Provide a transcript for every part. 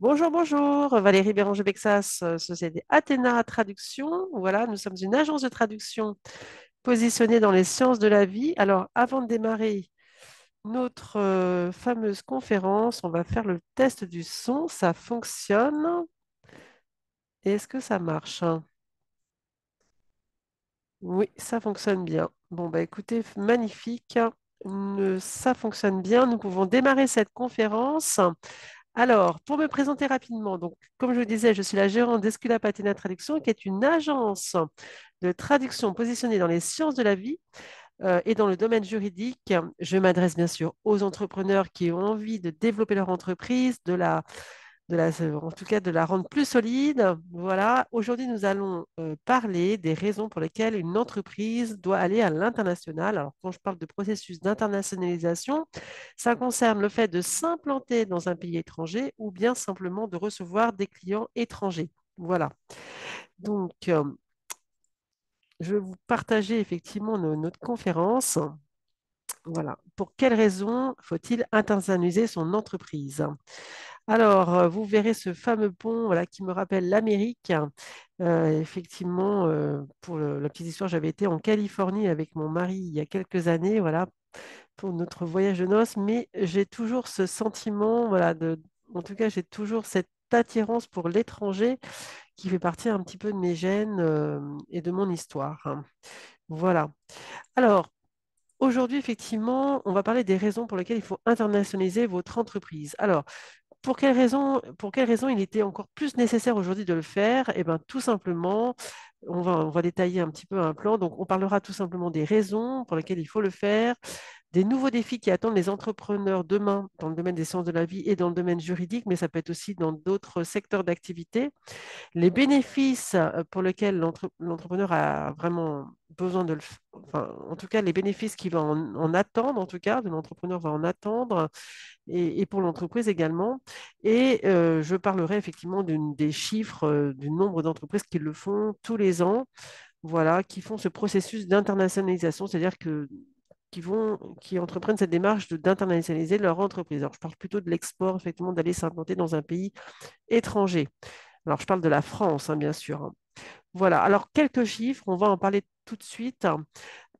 Bonjour, bonjour, Valérie Béranger-Bexas, société Athéna Traduction. Voilà, nous sommes une agence de traduction positionnée dans les sciences de la vie. Alors, avant de démarrer notre fameuse conférence, on va faire le test du son. Ça fonctionne. Et est-ce que ça marche? Oui, ça fonctionne bien. Bon, bah écoutez, magnifique. Ça fonctionne bien. Nous pouvons démarrer cette conférence. Alors, pour me présenter rapidement, donc, comme je vous disais, je suis la gérante d'Escula Patina Traduction, qui est une agence de traduction positionnée dans les sciences de la vie et dans le domaine juridique. Je m'adresse bien sûr aux entrepreneurs qui ont envie de développer leur entreprise, en tout cas de la rendre plus solide. Voilà. Aujourd'hui, nous allons parler des raisons pour lesquelles une entreprise doit aller à l'international. Alors, quand je parle de processus d'internationalisation, ça concerne le fait de s'implanter dans un pays étranger ou bien simplement de recevoir des clients étrangers. Voilà. Donc, je vais vous partager effectivement notre conférence. Voilà. Pour quelles raisons faut-il internationaliser son entreprise? Alors, vous verrez ce fameux pont voilà, qui me rappelle l'Amérique. Effectivement, pour la petite histoire, j'avais été en Californie avec mon mari il y a quelques années, voilà, pour notre voyage de noces, mais j'ai toujours ce sentiment, voilà, en tout cas, j'ai toujours cette attirance pour l'étranger qui fait partie un petit peu de mes gènes et de mon histoire, hein. Voilà. Alors, aujourd'hui, effectivement, on va parler des raisons pour lesquelles il faut internationaliser votre entreprise. Alors, pour quelles raisons il était encore plus nécessaire aujourd'hui de le faire? Eh bien, tout simplement, on va détailler un petit peu un plan. Donc, on parlera tout simplement des raisons pour lesquelles il faut le faire, des nouveaux défis qui attendent les entrepreneurs demain dans le domaine des sciences de la vie et dans le domaine juridique, mais ça peut être aussi dans d'autres secteurs d'activité, les bénéfices pour lesquels l'entrepreneur a vraiment besoin enfin, en tout cas, les bénéfices qu'il va en attendre, en tout cas, l'entrepreneur va en attendre, et pour l'entreprise également. Et je parlerai effectivement des chiffres, du nombre d'entreprises qui le font tous les ans, voilà, qui font ce processus d'internationalisation, c'est-à-dire qui entreprennent cette démarche d'internationaliser leur entreprise. Alors, je parle plutôt de l'export, effectivement, d'aller s'implanter dans un pays étranger. Alors, je parle de la France, hein, bien sûr, hein. Voilà. Alors, quelques chiffres, on va en parler tout de suite.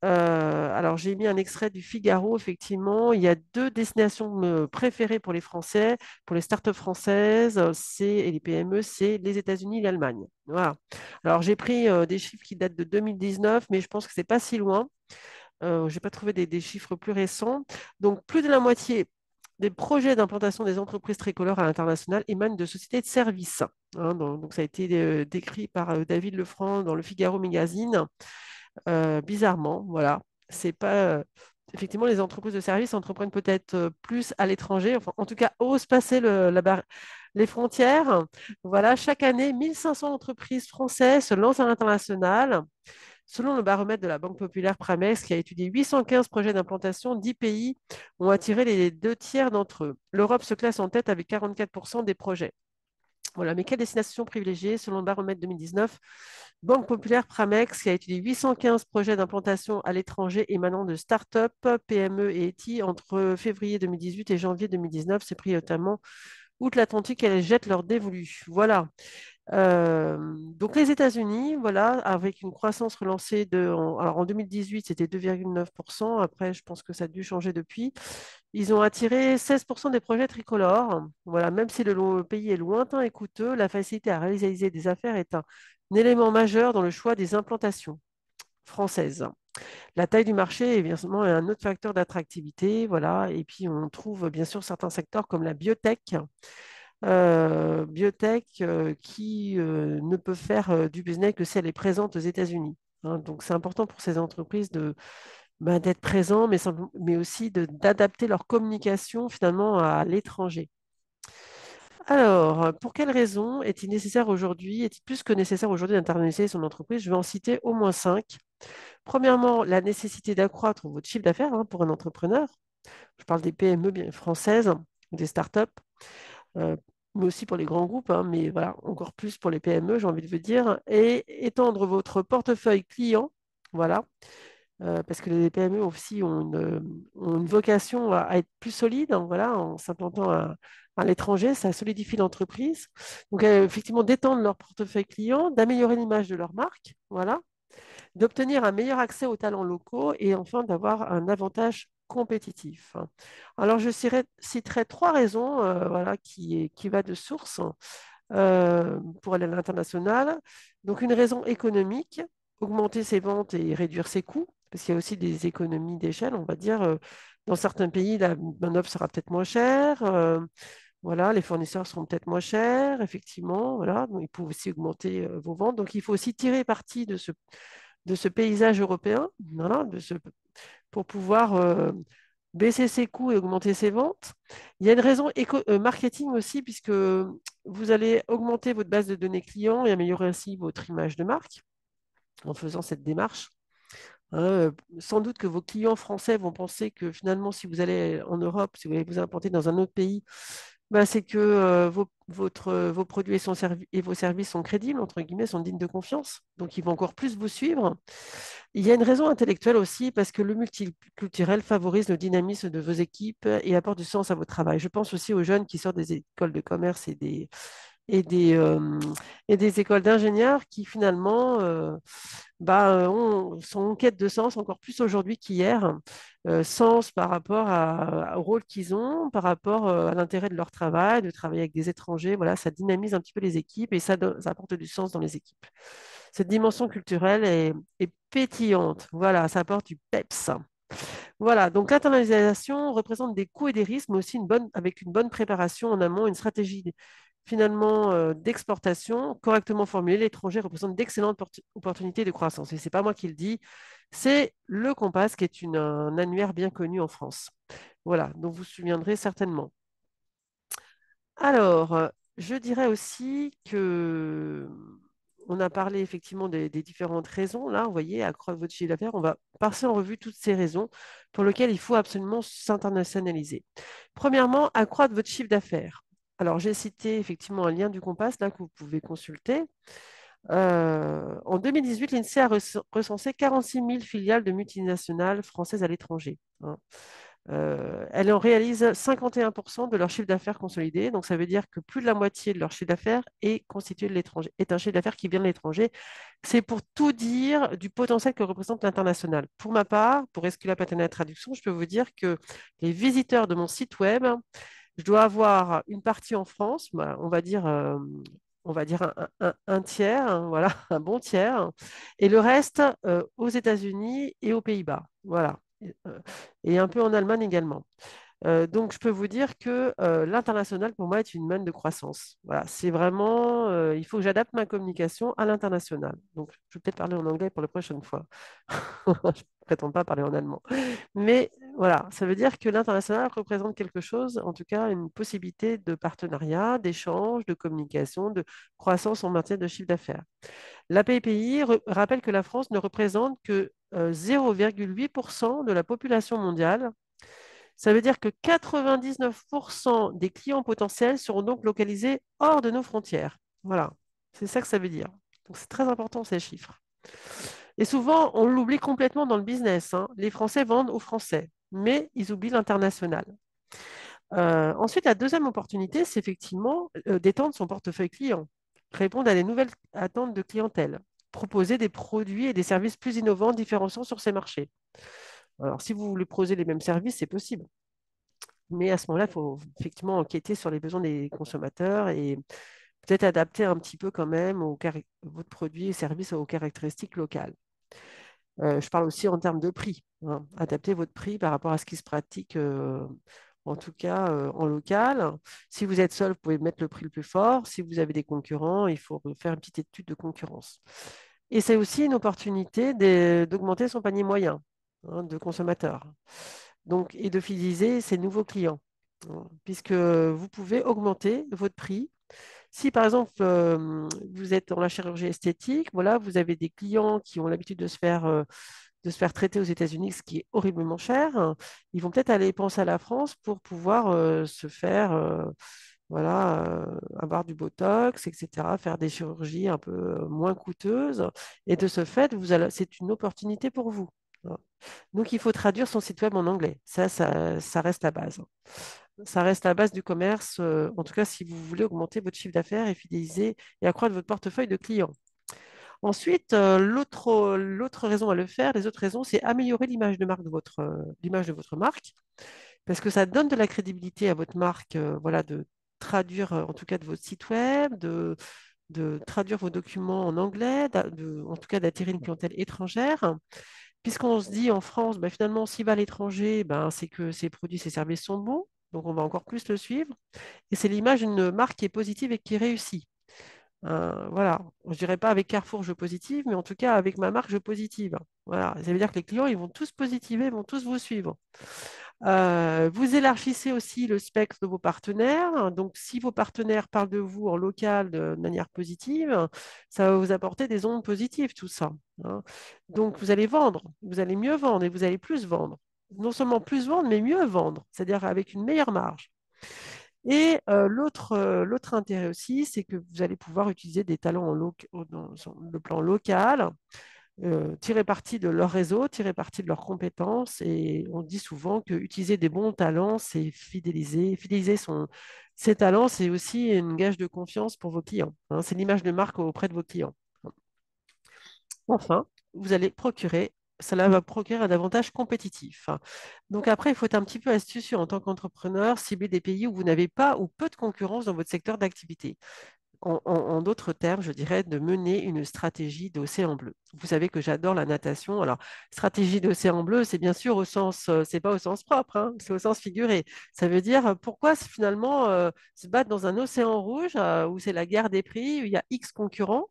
Alors, j'ai mis un extrait du Figaro, effectivement. Il y a deux destinations préférées pour les Français, pour les startups françaises et les PME, c'est les États-Unis et l'Allemagne. Voilà. Alors, j'ai pris des chiffres qui datent de 2019, mais je pense que ce n'est pas si loin. Je n'ai pas trouvé des chiffres plus récents. Donc, plus de la moitié des projets d'implantation des entreprises tricolores à l'international émanent de sociétés de services, hein. Donc, ça a été décrit par David Lefranc dans le Figaro Magazine. Bizarrement, voilà. C'est pas. Effectivement, les entreprises de services entreprennent peut-être plus à l'étranger, enfin, en tout cas, osent passer les frontières. Voilà, chaque année, 1500 entreprises françaises se lancent à l'international. Selon le baromètre de la Banque populaire Pramex, qui a étudié 815 projets d'implantation, 10 pays ont attiré les deux tiers d'entre eux. L'Europe se classe en tête avec 44% des projets. Voilà, mais quelle destination privilégiée selon le baromètre 2019? Banque populaire Pramex, qui a étudié 815 projets d'implantation à l'étranger émanant de start-up, PME et ETI entre février 2018 et janvier 2019. C'est pris notamment outre-Atlantique, elles jettent leur dévolu. Voilà. Donc les États-Unis, voilà, avec une croissance relancée alors en 2018, c'était 2,9%. Après, je pense que ça a dû changer depuis. Ils ont attiré 16% des projets tricolores. Voilà, même si le pays est lointain et coûteux, la facilité à réaliser des affaires est un élément majeur dans le choix des implantations françaises. La taille du marché est bien sûr un autre facteur d'attractivité. Voilà. Et puis, on trouve bien sûr certains secteurs comme la biotech qui ne peut faire du business que si elle est présente aux États-Unis, hein. Donc, c'est important pour ces entreprises d'être présents, mais aussi d'adapter leur communication finalement à l'étranger. Alors, pour quelles raisons est-il plus que nécessaire aujourd'hui d'internationaliser son entreprise? Je vais en citer au moins cinq. Premièrement, la nécessité d'accroître votre chiffre d'affaires, hein, pour un entrepreneur. Je parle des PME françaises, des startups, euh, mais aussi pour les grands groupes, hein, mais voilà, encore plus pour les PME, j'ai envie de vous dire. Et étendre votre portefeuille client, voilà, parce que les PME aussi ont une vocation à être plus solides, hein, voilà, en s'implantant à l'étranger, ça solidifie l'entreprise. Donc, effectivement, d'étendre leur portefeuille client, d'améliorer l'image de leur marque, voilà, d'obtenir un meilleur accès aux talents locaux et enfin d'avoir un avantage compétitif. Alors, citerai trois raisons voilà, qui va de source pour aller à l'international. Donc, une raison économique, augmenter ses ventes et réduire ses coûts, parce qu'il y a aussi des économies d'échelle, on va dire. Dans certains pays, la main-d'œuvre sera peut-être moins chère. Voilà, les fournisseurs seront peut-être moins chers, effectivement. Voilà, donc, ils peuvent aussi augmenter vos ventes. Donc, il faut aussi tirer parti de ce paysage européen, voilà, pour pouvoir baisser ses coûts et augmenter ses ventes. Il y a une raison marketing aussi, puisque vous allez augmenter votre base de données clients et améliorer ainsi votre image de marque en faisant cette démarche. Hein, sans doute que vos clients français vont penser que finalement, si vous allez en Europe, si vous allez vous implanter dans un autre pays, bah, c'est que vos produits et vos services sont crédibles, entre guillemets, sont dignes de confiance. Donc, ils vont encore plus vous suivre. Il y a une raison intellectuelle aussi, parce que le multiculturel favorise le dynamisme de vos équipes et apporte du sens à votre travail. Je pense aussi aux jeunes qui sortent des écoles de commerce et des, euh, et des écoles d'ingénieurs qui finalement sont en quête de sens encore plus aujourd'hui qu'hier. Sens par rapport au rôle qu'ils ont, par rapport à l'intérêt de leur travail, de travailler avec des étrangers. Voilà, ça dynamise un petit peu les équipes et ça apporte du sens dans les équipes. Cette dimension culturelle est pétillante. Voilà, ça apporte du peps. Voilà, donc l'internalisation représente des coûts et des risques, mais aussi avec une bonne préparation en amont, une stratégie finalement d'exportation correctement formulée. L'étranger représente d'excellentes opportunités de croissance. Et ce n'est pas moi qui le dis, c'est le Compass, qui est un annuaire bien connu en France. Voilà, donc vous vous souviendrez certainement. Alors, je dirais aussi que on a parlé effectivement des différentes raisons. Là, vous voyez, accroître votre chiffre d'affaires, on va passer en revue toutes ces raisons pour lesquelles il faut absolument s'internationaliser. Premièrement, accroître votre chiffre d'affaires. Alors, j'ai cité effectivement un lien du Compass là que vous pouvez consulter. En 2018, l'INSEE a recensé 46 000 filiales de multinationales françaises à l'étranger, hein. Elles en réalisent 51% de leur chiffre d'affaires consolidé. Donc, ça veut dire que plus de la moitié de leur chiffre d'affaires est constitué de l'étranger, est un chiffre d'affaires qui vient de l'étranger. C'est pour tout dire du potentiel que représente l'international. Pour ma part, pour Escula Patana Traduction, je peux vous dire que les visiteurs de mon site web, je dois avoir une partie en France, bah, on va dire un tiers, hein, voilà, un bon tiers, et le reste aux États-Unis et aux Pays-Bas. Voilà. Et un peu en Allemagne également. Donc, je peux vous dire que l'international, pour moi, est une manne de croissance. Voilà, c'est vraiment, il faut que j'adapte ma communication à l'international. Donc, je vais peut-être parler en anglais pour la prochaine fois. Je ne prétends pas parler en allemand. Mais voilà, ça veut dire que l'international représente quelque chose, en tout cas une possibilité de partenariat, d'échange, de communication, de croissance en matière de chiffre d'affaires. La PPI rappelle que la France ne représente que 0,8% de la population mondiale. Ça veut dire que 99% des clients potentiels seront donc localisés hors de nos frontières. Voilà, c'est ça que ça veut dire. Donc c'est très important ces chiffres. Et souvent, on l'oublie complètement dans le business, hein. Les Français vendent aux Français, mais ils oublient l'international. Ensuite, la deuxième opportunité, c'est effectivement d'étendre son portefeuille client, répondre à des nouvelles attentes de clientèle, proposer des produits et des services plus innovants, différenciants sur ces marchés. Alors, si vous voulez proposer les mêmes services, c'est possible. Mais à ce moment-là, il faut effectivement enquêter sur les besoins des consommateurs et peut-être adapter un petit peu quand même votre produit et service aux caractéristiques locales. Je parle aussi en termes de prix, hein. Adapter votre prix par rapport à ce qui se pratique, en tout cas en local. Si vous êtes seul, vous pouvez mettre le prix le plus fort. Si vous avez des concurrents, il faut faire une petite étude de concurrence. Et c'est aussi une opportunité d'augmenter son panier moyen, hein, de consommateur. Donc, et de fidéliser ses nouveaux clients, hein, puisque vous pouvez augmenter votre prix. Si par exemple vous êtes dans la chirurgie esthétique, voilà, vous avez des clients qui ont l'habitude de se faire traiter aux États-Unis, ce qui est horriblement cher, hein, ils vont peut-être aller penser à la France pour pouvoir se faire voilà, avoir du Botox, etc., faire des chirurgies un peu moins coûteuses. Et de ce fait, c'est une opportunité pour vous, hein. Donc, il faut traduire son site web en anglais. Ça reste la base. Ça reste la base du commerce, en tout cas si vous voulez augmenter votre chiffre d'affaires et fidéliser et accroître votre portefeuille de clients. Ensuite, l'autre raison à le faire, les autres raisons, c'est améliorer l'image de marque l'image de votre marque, parce que ça donne de la crédibilité à votre marque, voilà, de traduire, en tout cas de votre site web, de traduire vos documents en anglais, en tout cas d'attirer une clientèle étrangère. Puisqu'on se dit en France, bah, finalement, s'il va à l'étranger, ben, c'est que ses produits, ses services sont bons, donc on va encore plus le suivre. Et c'est l'image d'une marque qui est positive et qui réussit. Voilà, je dirais pas avec Carrefour je positive, mais en tout cas avec ma marque je positive. Voilà, ça veut dire que les clients ils vont tous positiver, ils vont tous vous suivre. Vous élargissez aussi le spectre de vos partenaires. Donc, si vos partenaires parlent de vous en local de manière positive, ça va vous apporter des ondes positives, tout ça, hein. Donc, vous allez vendre, vous allez mieux vendre et vous allez plus vendre. Non seulement plus vendre, mais mieux vendre, c'est-à-dire avec une meilleure marge. Et l'autre intérêt aussi, c'est que vous allez pouvoir utiliser des talents sur le plan local, tirer parti de leur réseau, tirer parti de leurs compétences. Et on dit souvent que utiliser des bons talents, c'est fidéliser. Fidéliser ses talents, c'est aussi une gage de confiance pour vos clients, hein. C'est l'image de marque auprès de vos clients. Enfin, vous allez procurer, cela va procurer un avantage compétitif. Donc après, il faut être un petit peu astucieux en tant qu'entrepreneur, cibler des pays où vous n'avez pas ou peu de concurrence dans votre secteur d'activité. En d'autres termes, je dirais de mener une stratégie d'océan bleu. Vous savez que j'adore la natation. Alors, stratégie d'océan bleu, c'est bien sûr c'est pas au sens propre, hein, c'est au sens figuré. Ça veut dire pourquoi finalement se battre dans un océan rouge où c'est la guerre des prix, où il y a X concurrents,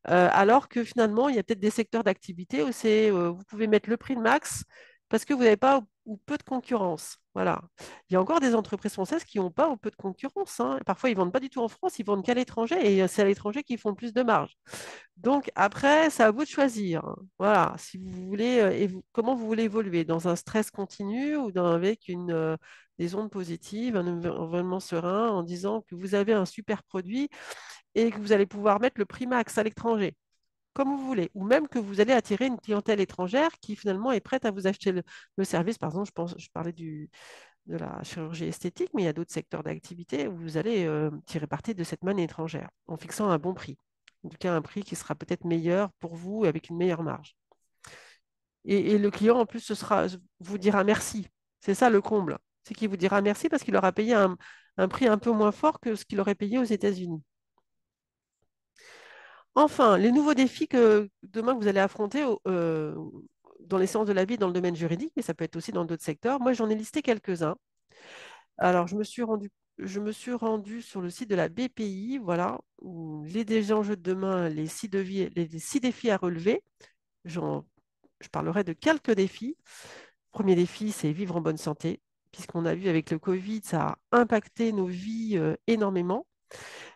alors que finalement, il y a peut-être des secteurs d'activité où vous pouvez mettre le prix de max parce que vous n'avez pas ou peu de concurrence. Voilà. Il y a encore des entreprises françaises qui n'ont pas ou peu de concurrence, hein. Parfois, ils ne vendent pas du tout en France, ils vendent qu'à l'étranger et c'est à l'étranger qu'ils font plus de marge. Donc après, c'est à vous de choisir, hein. Voilà. Si vous voulez, comment vous voulez évoluer dans un stress continu ou avec des ondes positives, un environnement serein en disant que vous avez un super produit et que vous allez pouvoir mettre le prix max à l'étranger, comme vous voulez, ou même que vous allez attirer une clientèle étrangère qui finalement est prête à vous acheter le service. Par exemple, je parlais de la chirurgie esthétique, mais il y a d'autres secteurs d'activité où vous allez tirer parti de cette manne étrangère en fixant un bon prix. En tout cas, un prix qui sera peut-être meilleur pour vous avec une meilleure marge. Et le client, en plus, vous dira merci. C'est ça le comble. C'est qu'il vous dira merci parce qu'il aura payé un prix un peu moins fort que ce qu'il aurait payé aux États-Unis. Enfin, les nouveaux défis que demain vous allez affronter dans les sciences de la vie, dans le domaine juridique, mais ça peut être aussi dans d'autres secteurs. Moi, j'en ai listé quelques-uns. Alors, je me suis rendu sur le site de la BPI, voilà, où les enjeux de demain, les 6 défis à relever. J'en- je parlerai de quelques défis. Premier défi, c'est vivre en bonne santé, puisqu'on a vu avec le Covid, ça a impacté nos vies énormément.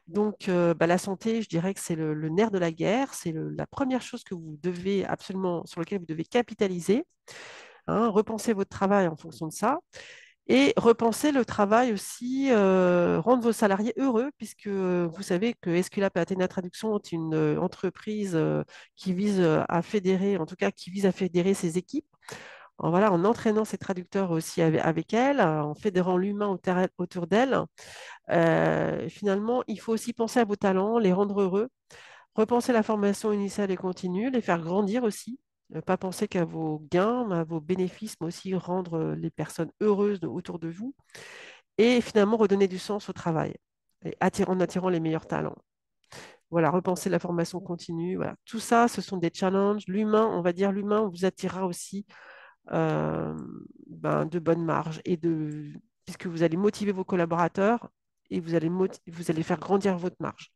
Donc, bah, la santé, je dirais que c'est le nerf de la guerre. C'est la première chose que vous devez absolument, sur laquelle vous devez capitaliser, hein. Repenser votre travail en fonction de ça. Et repenser le travail aussi, rendre vos salariés heureux, puisque vous savez que Esculap et Athéna Traduction est une entreprise qui vise à fédérer, en tout cas qui vise à fédérer ses équipes. Voilà, en entraînant ses traducteurs aussi avec elles, en fédérant l'humain autour d'elles. Finalement, il faut aussi penser à vos talents, les rendre heureux, repenser la formation initiale et continue, les faire grandir aussi. Pas penser qu'à vos gains, à vos bénéfices, mais aussi rendre les personnes heureuses autour de vous. Et finalement, redonner du sens au travail en attirant les meilleurs talents. Voilà, repenser la formation continue. Voilà. Tout ça, ce sont des challenges. L'humain, on va dire, l'humain vous attirera aussi euh, de bonnes marges puisque vous allez motiver vos collaborateurs et vous allez faire grandir votre marge.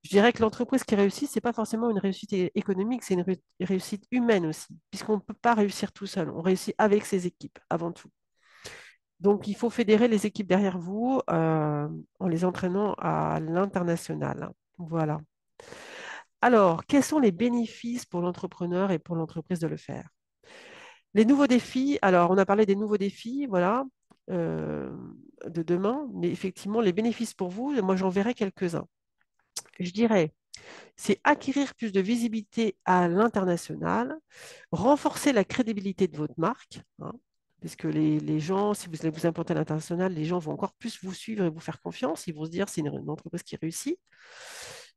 Je dirais que l'entreprise qui réussit, ce n'est pas forcément une réussite économique, c'est une réussite humaine aussi, puisqu'on ne peut pas réussir tout seul. On réussit avec ses équipes avant tout. Donc, il faut fédérer les équipes derrière vous en les entraînant à l'international. Voilà. Alors, quels sont les bénéfices pour l'entrepreneur et pour l'entreprise de le faire? Les nouveaux défis, alors on a parlé des nouveaux défis, voilà, euh, de demain, mais effectivement, les bénéfices pour vous, moi j'en verrai quelques-uns. Je dirais, c'est acquérir plus de visibilité à l'international, renforcer la crédibilité de votre marque, hein, puisque les gens, si vous allez vous implanter à l'international, les gens vont encore plus vous suivre et vous faire confiance. Ils vont se dire, c'est une entreprise qui réussit.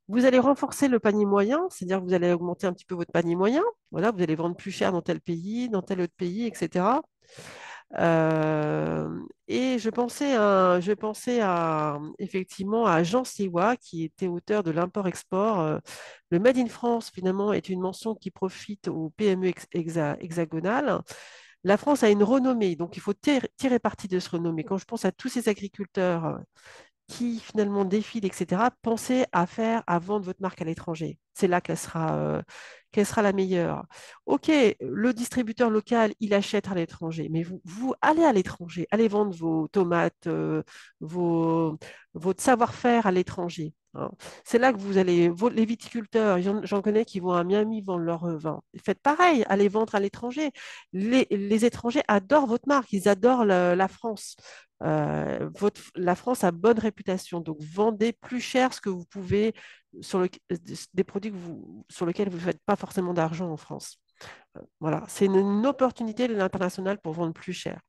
Vous allez renforcer le panier moyen, c'est-à-dire que vous allez augmenter un petit peu votre panier moyen. Voilà, vous allez vendre plus cher dans tel pays, dans tel autre pays, etc. Et effectivement à Jean Siwa, qui était auteur de l'import-export. Le Made in France, finalement, est une mention qui profite aux PME hexagonales. La France a une renommée, donc il faut tirer parti de ce renommée. Quand je pense à tous ces agriculteurs qui finalement défilent, etc., pensez à vendre votre marque à l'étranger. C'est là qu'elle sera la meilleure. OK, le distributeur local, il achète à l'étranger, mais vous allez à l'étranger, allez vendre vos tomates, vos, votre savoir-faire à l'étranger, hein. C'est là que vous allez, les viticulteurs, j'en connais qui vont à Miami vendre leur vin. Faites pareil, allez vendre à l'étranger. Les étrangers adorent votre marque, ils adorent la France. La France a bonne réputation, donc vendez plus cher ce que vous pouvez des produits sur lesquels vous ne faites pas forcément d'argent en France. Voilà, c'est une opportunité de l'international pour vendre plus cher.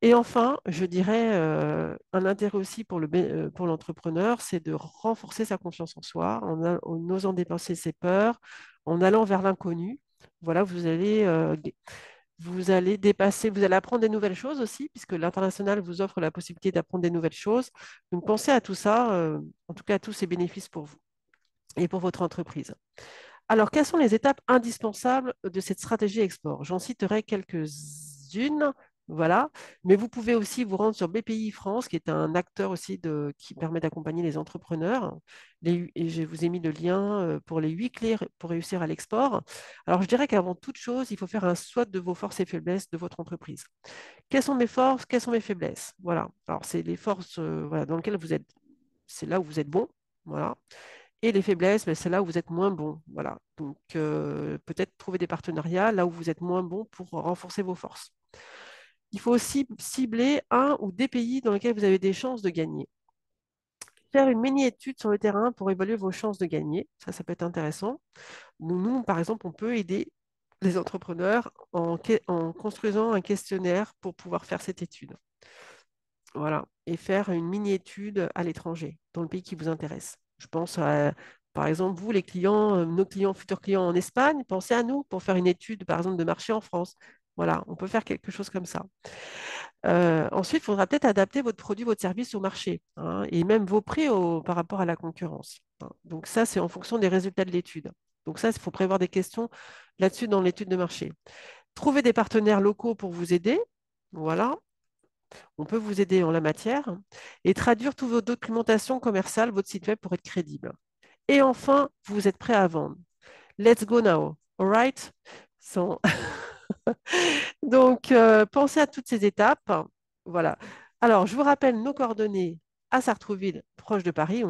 Et enfin, je dirais un intérêt aussi pour l'entrepreneur, c'est de renforcer sa confiance en soi en osant dépasser ses peurs, en allant vers l'inconnu. Voilà, vous allez dépasser, vous allez apprendre des nouvelles choses aussi, puisque l'international vous offre la possibilité d'apprendre des nouvelles choses. Donc pensez à tout ça, en tout cas à tous ces bénéfices pour vous et pour votre entreprise. Alors, quelles sont les étapes indispensables de cette stratégie export? J'en citerai quelques-unes, voilà, mais vous pouvez aussi vous rendre sur BPI France, qui est un acteur aussi qui permet d'accompagner les entrepreneurs. Et je vous ai mis le lien pour les 8 clés pour réussir à l'export. Alors, je dirais qu'avant toute chose, il faut faire un SWOT de vos forces et faiblesses de votre entreprise. Quelles sont mes forces, quelles sont mes faiblesses? Voilà. Alors, c'est les forces voilà, dans lesquelles vous êtes, c'est là où vous êtes bon. Voilà. Et les faiblesses, ben, c'est là où vous êtes moins bon. Voilà. Donc, peut-être trouver des partenariats là où vous êtes moins bon pour renforcer vos forces. Il faut aussi cibler un ou des pays dans lesquels vous avez des chances de gagner. Faire une mini-étude sur le terrain pour évaluer vos chances de gagner. Ça peut être intéressant. Nous, par exemple, on peut aider les entrepreneurs en construisant un questionnaire pour pouvoir faire cette étude. Voilà. Et faire une mini-étude à l'étranger, dans le pays qui vous intéresse. Je pense à, par exemple, vous, les clients, nos clients, futurs clients en Espagne, pensez à nous pour faire une étude, par exemple, de marché en France. Voilà, on peut faire quelque chose comme ça. Ensuite, il faudra peut-être adapter votre produit, votre service au marché, hein, et même vos prix par rapport à la concurrence, hein. Donc ça, c'est en fonction des résultats de l'étude. Donc ça, il faut prévoir des questions là-dessus dans l'étude de marché. Trouver des partenaires locaux pour vous aider. Voilà, on peut vous aider en la matière et traduire toute votre documentation commerciale, votre site web pour être crédible. Et enfin, vous êtes prêt à vendre. Let's go now. All right? Sans- Donc, pensez à toutes ces étapes. Voilà. Alors, je vous rappelle nos coordonnées à Sartrouville, proche de Paris.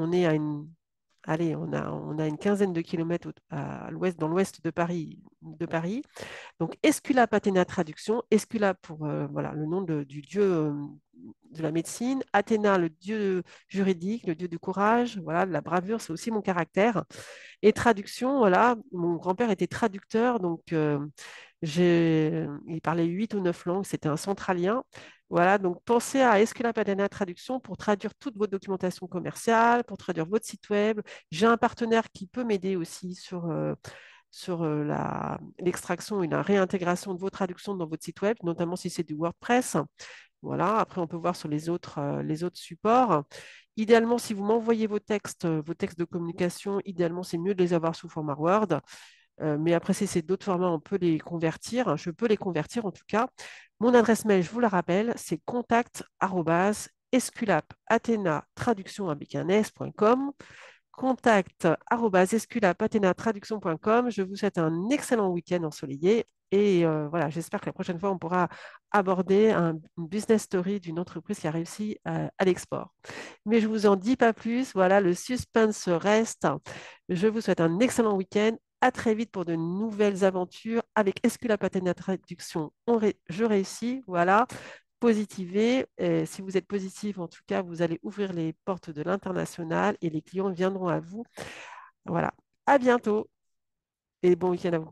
Allez, on a une quinzaine de kilomètres à l'ouest, dans l'ouest de Paris. Donc, Esculape Athéna traduction, Esculape pour voilà, le nom du dieu de la médecine, Athéna, le dieu juridique, le dieu du courage, voilà, de la bravure, c'est aussi mon caractère. Et traduction, voilà, mon grand-père était traducteur, donc il parlait 8 ou 9 langues, c'était un centralien. Voilà, donc pensez à Esculape Athéna traduction pour traduire toute votre documentation commerciale, pour traduire votre site web. J'ai un partenaire qui peut m'aider aussi sur l'extraction et la réintégration de vos traductions dans votre site web, notamment si c'est du WordPress. Voilà. Après, on peut voir sur les autres supports. Idéalement, si vous m'envoyez vos textes de communication, idéalement, c'est mieux de les avoir sous format Word. Mais après, si c'est d'autres formats, on peut les convertir. Je peux les convertir en tout cas. Mon adresse mail, je vous la rappelle, c'est contact@esculape-athena traduction avec un s.com. Contact@esculape-athena traduction.com. Je vous souhaite un excellent week-end ensoleillé. Et voilà, j'espère que la prochaine fois, on pourra aborder une business story d'une entreprise qui a réussi à l'export. Mais je ne vous en dis pas plus. Voilà, le suspense reste. Je vous souhaite un excellent week-end. À très vite pour de nouvelles aventures avec Esculape Athena Traduction. Je réussis. Voilà, positiver. Et si vous êtes positif, en tout cas, vous allez ouvrir les portes de l'international et les clients viendront à vous. Voilà. À bientôt et bon week-end à vous.